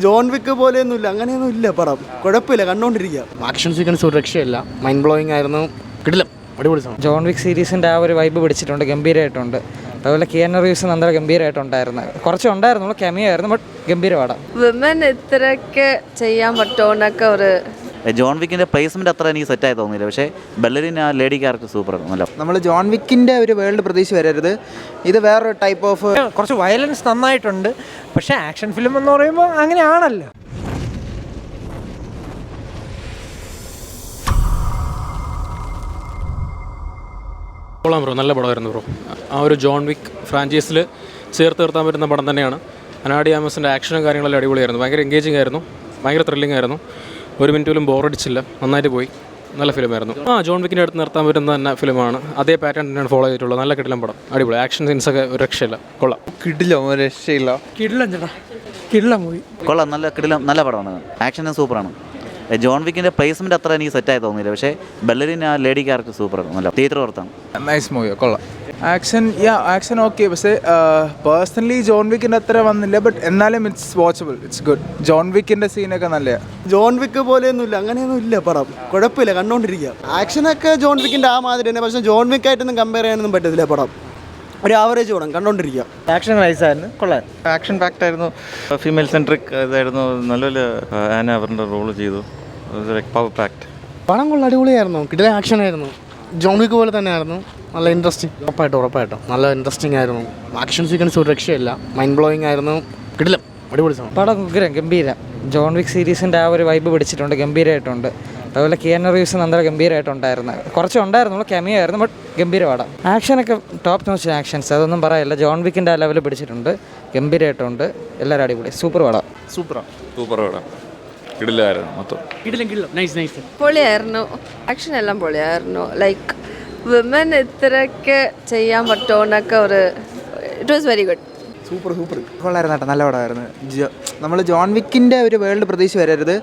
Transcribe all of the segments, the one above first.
John Wick പോലെയൊന്നുമില്ല, അങ്ങനെയൊന്നും ഇല്ല പടം. കുഴപ്പമില്ല, കണ്ടോണ്ടിരിക്കുക. ആക്ഷൻ സീക്വൻസ് ഒരു രക്ഷയില്ല, മൈൻഡ് ബ്ലോയിങ് ആയിരുന്നു, കിടിലം, അടിപൊളി സാധനം. ജോൺ വിക്ക് സീരീസിൻ്റെ ആ ഒരു വൈബ് പിടിച്ചിട്ടുണ്ട്, ഗംഭീരമായിട്ടുണ്ട്. അതുപോലെ കിയാനു റീവ്സ് നല്ല ഗംഭീരമായിട്ടുണ്ടായിരുന്നു. കുറച്ചുണ്ടായിരുന്നുള്ളൂ, കെമിയോ ആയിരുന്നു, ബട്ട് ഗംഭീരമാണ്. വിമൻ ഇത്രയൊക്കെ ചെയ്യാൻ പറ്റുമോന്നൊക്കെ ഒരു ജോൺ വിക്കിൻ്റെ പ്ലേസ്മെൻറ്റ് അത്ര എനിക്ക് സെറ്റായി തോന്നിയില്ല. പക്ഷേ ബെല്ലറിൻ ആ ലേഡി ക്യാരക്ടർ സൂപ്പറാണ്, നല്ല. നമ്മൾ ജോൺ വിക്കിൻ്റെ ഒരു വേൾഡ് പ്രതീക്ഷ വരരുത്. ഇത് വേറൊരു ടൈപ്പ് ഓഫ് കുറച്ച് വയലൻസ് നന്നായിട്ടുണ്ട്. പക്ഷേ ആക്ഷൻ ഫിലിം എന്ന് പറയുമ്പോൾ അങ്ങനെയാണല്ലോ. ബ്രോ നല്ല പടമായിരുന്നു ബ്രോ. ആ ഒരു ജോൺ വിക്ക് ഫ്രാഞ്ചൈസിൽ ചേർത്ത് നിർത്താൻ പറ്റുന്ന പടം തന്നെയാണ്. അനാ ഡി ആമസിൻ്റെ ആക്ഷനും കാര്യങ്ങളെല്ലാം അടിപൊളിയായിരുന്നു. ഭയങ്കര എൻഗേജിങ് ആയിരുന്നു, ഭയങ്കര ത്രില്ലിംഗ് ആയിരുന്നു. ഒരു മിനിറ്റ് പോലും ബോറടിച്ചില്ല, നന്നായിട്ട് പോയി. നല്ല ഫിലിമായിരുന്നു. ജോൺ വിക്കിൻ്റെ അടുത്ത് നിർത്താൻ പറ്റുന്ന തന്നെ ഫിലിമാണ്. അതേ പാറ്റേൺ തന്നെയാണ് ഫോളോ ചെയ്തിട്ടുള്ളത്. നല്ല കിടിലം പടം, അടിപൊളി. ആക്ഷൻ സീൻസൊക്കെ ഒരു രക്ഷയില്ല, കൊള്ളാം. കിടിലോ, രക്ഷയില്ല, കിടിലം ചേട്ടാ, കിടിലം മൂവി, കൊള്ളാം, നല്ല കിടിലം, നല്ല പടമാണ്. ആക്ഷനും സൂപ്പറാണ്. ജോൺ വിക്കിൻ്റെ പ്ലേസ്മെൻറ്റ് അത്ര എനിക്ക് സെറ്റായി തോന്നിയില്ല. പക്ഷേ ബെല്ലറിൻ ആ ലേഡി ക്യാരക്ടർ സൂപ്പറാണ്, നല്ല. തിയേറ്റർ ഓർത്താണ്. നൈസ് മൂവി, കൊള്ളാം. Action okay. പക്ഷേ പേഴ്സണലി ജോൺ വിക്കിൻ്റെ അത്ര വന്നില്ല, ബട്ട് എന്നാലും it's watchable, it's good. John വിക്കിൻ്റെ സീനൊക്കെ നല്ലതാണ്. ജോൺ വിക്ക് പോലെയൊന്നുമില്ല, അങ്ങനെയൊന്നും ഇല്ല പടം. കുഴപ്പമില്ല, കണ്ടോണ്ടിരിക്കുക. ആക്ഷനൊക്കെ ജോൺ വിക്കിൻ്റെ ആ മാതിരി തന്നെ, പക്ഷേ ജോൺ വിക്കായിട്ടൊന്നും കമ്പയർ ചെയ്യാനൊന്നും പറ്റത്തില്ല പടം. ഒരു ആവറേജ് പടം, കണ്ടോണ്ടിരിക്കുക. ആക്ഷൻ നൈസായിരുന്നു, കൊള്ളാം. ആക്ഷൻ പാക്ട് ആയിരുന്നു, ഫീമെയിൽ സെൻട്രിക് ഇതായിരുന്നു. നല്ലൊരു ആന അവരുടെ റോള് ചെയ്തു, പവർ പാക്ട്. പടം കൊള്ളാം, അടിപൊളിയായിരുന്നു, കിടിലം ആക്ഷൻ ആയിരുന്നു. ജോൺ വിക്ക് പോലെ തന്നെ ആയിരുന്നു, നല്ല ഇൻട്രസ്റ്റിംഗ്. ഉറപ്പായിട്ടും നല്ല ഇൻട്രസ്റ്റിംഗ് ആയിരുന്നു. ആക്ഷൻ സീക്വൻസ് ഒരു രക്ഷയില്ല, മൈൻഡ് ബ്ലോയിങ് ആയിരുന്നു, കിടിലം, അടിപൊളി സാധനം. പടം ഉഗ്രം, ഗംഭീരം. ജോൺ വിക്ക് സീരീസിൻ്റെ ആ ഒരു വൈബ് പിടിച്ചിട്ടുണ്ട്, ഗംഭീരമായിട്ടുണ്ട്. അതുപോലെ കിയാനു റീവ്സ് നല്ല ഗംഭീരമായിട്ടുണ്ടായിരുന്നു. കുറച്ചുണ്ടായിരുന്നുള്ളൂ, കെമിയോ ആയിരുന്നു, ബട്ട് ഗംഭീരമാണ്. ആക്ഷനൊക്കെ ടോപ്പ് നോച്ച് ആക്ഷൻസ്, അതൊന്നും പറയില്ല. ജോൺ വിക്കിൻ്റെ ആ ലെവൽ പിടിച്ചിട്ടുണ്ട്, ഗംഭീരമായിട്ടുണ്ട്. എല്ലാവരും അടിപൊളി, സൂപ്പർ പടം. സൂപ്പർ പടം, കിടിലായിരുന്നു മൊത്തം. പൊളിയായിരുന്നു. ആക്ഷൻ എല്ലാം പൊളിയായിരുന്നു. ലൈക്ക് വിമൻ ഇത്രയൊക്കെ ചെയ്യാൻ പറ്റുമോന്നൊക്കെ ഒരു it was very good. Super കൊള്ളായിരുന്നു കേട്ടോ, നല്ല പടമായിരുന്നു. നമ്മൾ ജോൺ വിക്കിൻ്റെ ഒരു വേൾഡ് പ്രതീക്ഷ വരരുത്.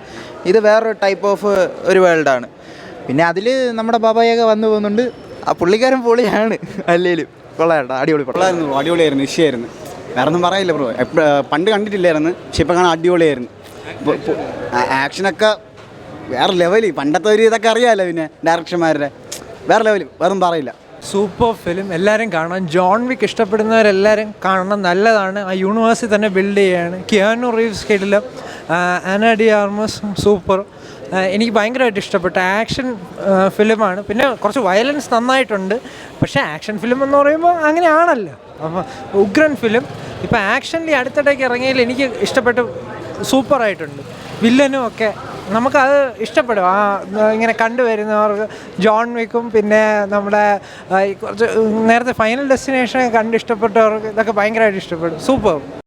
ഇത് വേറൊരു ടൈപ്പ് ഓഫ് ഒരു വേൾഡാണ്. പിന്നെ അതിൽ നമ്മുടെ ബാബായൊക്കെ വന്നു പോകുന്നുണ്ട്. ആ പുള്ളിക്കാരൻ പൊളിയാണ്, അല്ലേലും കൊള്ളാം കേട്ടോ, അടിപൊളി പടം. അടിപൊളിയായിരുന്നു, ഇഷ്യായിരുന്നു. വേറെ ഒന്നും പറയില്ല ബ്രോ. പണ്ട് കണ്ടിട്ടില്ലായിരുന്നു, പക്ഷെ ഇപ്പം കാണാൻ അടിപൊളിയായിരുന്നു. ആക്ഷനൊക്കെ വേറെ ലെവല്. പണ്ടത്തെ ഒരു ഇതൊക്കെ അറിയാമല്ലോ, പിന്നെ ഡയറക്ഷന്മാരുടെ വേറെ ലെവല്, വേറൊന്നും പറയില്ല. സൂപ്പർ ഫിലിം, എല്ലാവരും കാണണം. ജോൺ വിക്ക് ഇഷ്ടപ്പെടുന്നവരെല്ലാവരും കാണണം, നല്ലതാണ്. ആ യൂണിവേഴ്സിൽ തന്നെ ബിൽഡ് ചെയ്യാണ്. കിയാനു റീവ്സ് കിടിലം, ആന ഡി ആർമസ് സൂപ്പർ. എനിക്ക് ഭയങ്കരമായിട്ട് ഇഷ്ടപ്പെട്ട ആക്ഷൻ ഫിലിമാണ്. പിന്നെ കുറച്ച് വയലൻസ് നന്നായിട്ടുണ്ട്. പക്ഷേ ആക്ഷൻ ഫിലിം എന്ന് പറയുമ്പോൾ അങ്ങനെയാണല്ലോ. അപ്പോൾ ഉഗ്രൻ ഫിലിം. ഇപ്പോൾ ആക്ഷനിൽ അടുത്തിടയ്ക്ക് ഇറങ്ങിയതിൽ എനിക്ക് ഇഷ്ടപ്പെട്ട സൂപ്പറായിട്ടുണ്ട്. വില്ലനും ഒക്കെ നമുക്കത് ഇഷ്ടപ്പെടും. ആ ഇങ്ങനെ കണ്ടുവരുന്നവർക്ക് ജോൺ വിക്കും പിന്നെ നമ്മുടെ കുറച്ച് നേരത്തെ ഫൈനൽ ഡെസ്റ്റിനേഷൻ കണ്ട് ഇഷ്ടപ്പെട്ടവർക്ക് ഇതൊക്കെ ഭയങ്കരമായിട്ട് ഇഷ്ടപ്പെടും. സൂപ്പർ.